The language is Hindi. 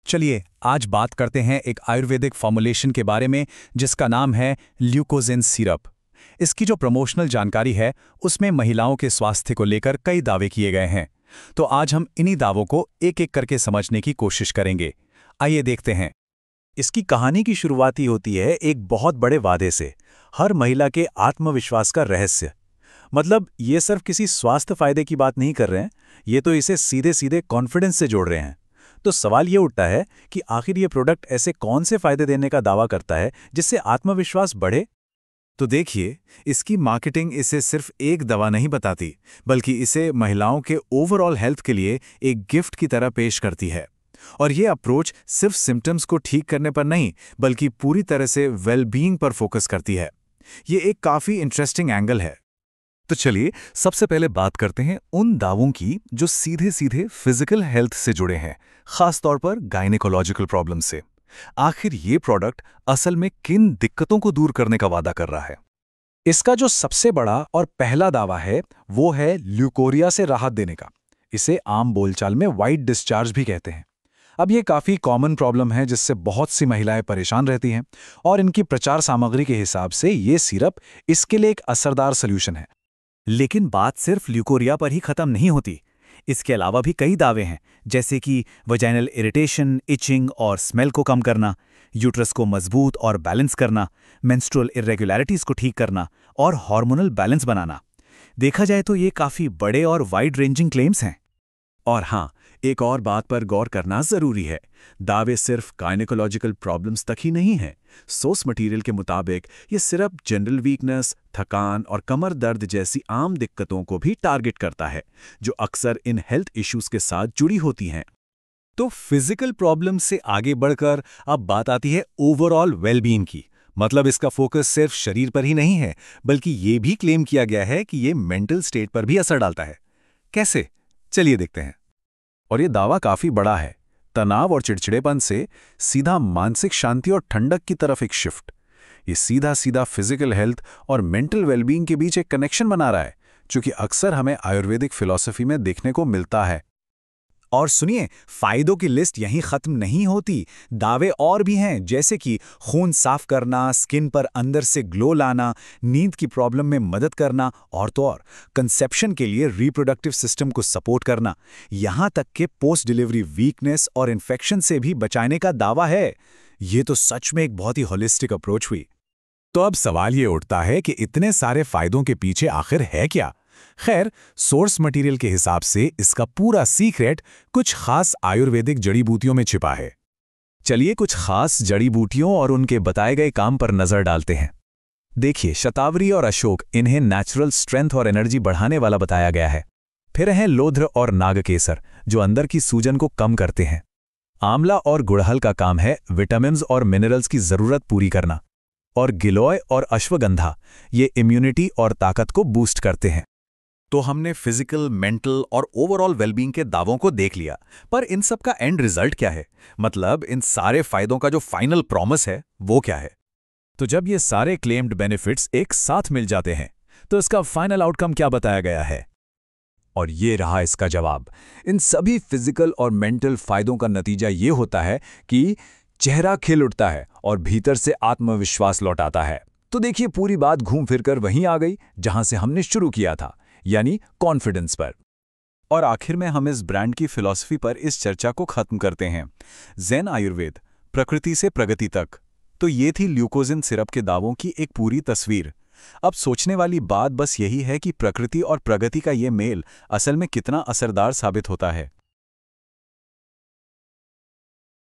चलिए आज बात करते हैं एक आयुर्वेदिक फॉर्मुलेशन के बारे में जिसका नाम है ल्यूकोजिन सिरप। इसकी जो प्रमोशनल जानकारी है उसमें महिलाओं के स्वास्थ्य को लेकर कई दावे किए गए हैं। तो आज हम इन्हीं दावों को एक एक करके समझने की कोशिश करेंगे। आइए देखते हैं। इसकी कहानी की शुरुआत ही होती है एक बहुत बड़े वादे से, हर महिला के आत्मविश्वास का रहस्य। मतलब ये सिर्फ किसी स्वास्थ्य फायदे की बात नहीं कर रहे हैं, ये तो इसे सीधे सीधे कॉन्फिडेंस से जोड़ रहे हैं। तो सवाल ये उठता है कि आखिर ये प्रोडक्ट ऐसे कौन से फायदे देने का दावा करता है जिससे आत्मविश्वास बढ़े। तो देखिए, इसकी मार्केटिंग इसे सिर्फ एक दवा नहीं बताती, बल्कि इसे महिलाओं के ओवरऑल हेल्थ के लिए एक गिफ्ट की तरह पेश करती है। और ये अप्रोच सिर्फ सिम्टम्स को ठीक करने पर नहीं, बल्कि पूरी तरह से वेलबीइंग पर फोकस करती है। ये एक काफी इंटरेस्टिंग एंगल है। तो चलिए सबसे पहले बात करते हैं उन दावों की जो सीधे सीधे फिजिकल हेल्थ से जुड़े हैं, खासतौर पर गायनेकोलॉजिकल प्रॉब्लम से। आखिर ये प्रोडक्ट असल में किन दिक्कतों को दूर करने का वादा कर रहा है? इसका जो सबसे बड़ा और पहला दावा है वो है ल्यूकोरिया से राहत देने का। इसे आम बोलचाल में व्हाइट डिस्चार्ज भी कहते हैं। अब ये काफ़ी कॉमन प्रॉब्लम है जिससे बहुत सी महिलाएं परेशान रहती हैं, और इनकी प्रचार सामग्री के हिसाब से ये सिरप इसके लिए एक असरदार सॉल्यूशन है। लेकिन बात सिर्फ ल्यूकोरिया पर ही खत्म नहीं होती। इसके अलावा भी कई दावे हैं, जैसे कि वजाइनल इरिटेशन, इचिंग और स्मेल को कम करना, यूट्रस को मजबूत और बैलेंस करना, मेंस्ट्रुअल इरेगुलरिटीज को ठीक करना और हार्मोनल बैलेंस बनाना। देखा जाए तो ये काफ़ी बड़े और वाइड रेंजिंग क्लेम्स हैं। और हाँ, एक और बात पर गौर करना जरूरी है। दावे सिर्फ गायनेकोलॉजिकल प्रॉब्लम्स तक ही नहीं हैं। सोर्स मटेरियल के मुताबिक ये सिर्फ जनरल वीकनेस, थकान और कमर दर्द जैसी आम दिक्कतों को भी टारगेट करता है, जो अक्सर इन हेल्थ इश्यूज के साथ जुड़ी होती हैं। तो फिजिकल प्रॉब्लम से आगे बढ़कर अब बात आती है ओवरऑल वेलबीइंग की। मतलब इसका फोकस सिर्फ शरीर पर ही नहीं है, बल्कि ये भी क्लेम किया गया है कि ये मेंटल स्टेट पर भी असर डालता है। कैसे? चलिए देखते हैं। और ये दावा काफी बड़ा है। तनाव और चिड़चिड़ेपन से सीधा मानसिक शांति और ठंडक की तरफ एक शिफ्ट। ये सीधा सीधा फिजिकल हेल्थ और मेंटल वेलबीइंग के बीच एक कनेक्शन बना रहा है, जो कि अक्सर हमें आयुर्वेदिक फिलॉसफी में देखने को मिलता है। और सुनिए, फायदों की लिस्ट यहीं खत्म नहीं होती। दावे और भी हैं, जैसे कि खून साफ करना, स्किन पर अंदर से ग्लो लाना, नींद की प्रॉब्लम में मदद करना, और तो और कंसेप्शन के लिए रिप्रोडक्टिव सिस्टम को सपोर्ट करना, यहाँ तक कि पोस्ट डिलीवरी वीकनेस और इन्फेक्शन से भी बचाने का दावा है। ये तो सच में एक बहुत ही होलिस्टिक अप्रोच हुई। तो अब सवाल ये उठता है कि इतने सारे फायदों के पीछे आखिर है क्या? खैर, सोर्स मटेरियल के हिसाब से इसका पूरा सीक्रेट कुछ खास आयुर्वेदिक जड़ी बूटियों में छिपा है। चलिए कुछ खास जड़ी बूटियों और उनके बताए गए काम पर नजर डालते हैं। देखिए, शतावरी और अशोक, इन्हें नेचुरल स्ट्रेंथ और एनर्जी बढ़ाने वाला बताया गया है। फिर हैं लोध्र और नागकेसर, जो अंदर की सूजन को कम करते हैं। आंवला और गुड़हल का काम है विटामिन्स और मिनरल्स की जरूरत पूरी करना। और गिलोय और अश्वगंधा, ये इम्यूनिटी और ताकत को बूस्ट करते हैं। तो हमने फिजिकल, मेंटल और ओवरऑल वेलबीइंग के दावों को देख लिया, पर इन सब का एंड रिजल्ट क्या है? मतलब इन सारे फायदों का जो फाइनल प्रॉमिस है वो क्या है? तो जब ये सारे क्लेम्ड बेनिफिट्स एक साथ मिल जाते हैं, तो इसका फाइनल आउटकम क्या बताया गया है? और ये रहा इसका जवाब। इन सभी फिजिकल और मेंटल फायदों का नतीजा ये होता है कि चेहरा खिल उठता है और भीतर से आत्मविश्वास लौट आता है। तो देखिए, पूरी बात घूम फिरकर वहीं आ गई जहां से हमने शुरू किया था, यानी कॉन्फिडेंस पर। और आखिर में हम इस ब्रांड की फिलॉसफी पर इस चर्चा को खत्म करते हैं। ज़ेन आयुर्वेद, प्रकृति से प्रगति तक। तो ये थी ल्यूकोजिन सिरप के दावों की एक पूरी तस्वीर। अब सोचने वाली बात बस यही है कि प्रकृति और प्रगति का ये मेल असल में कितना असरदार साबित होता है।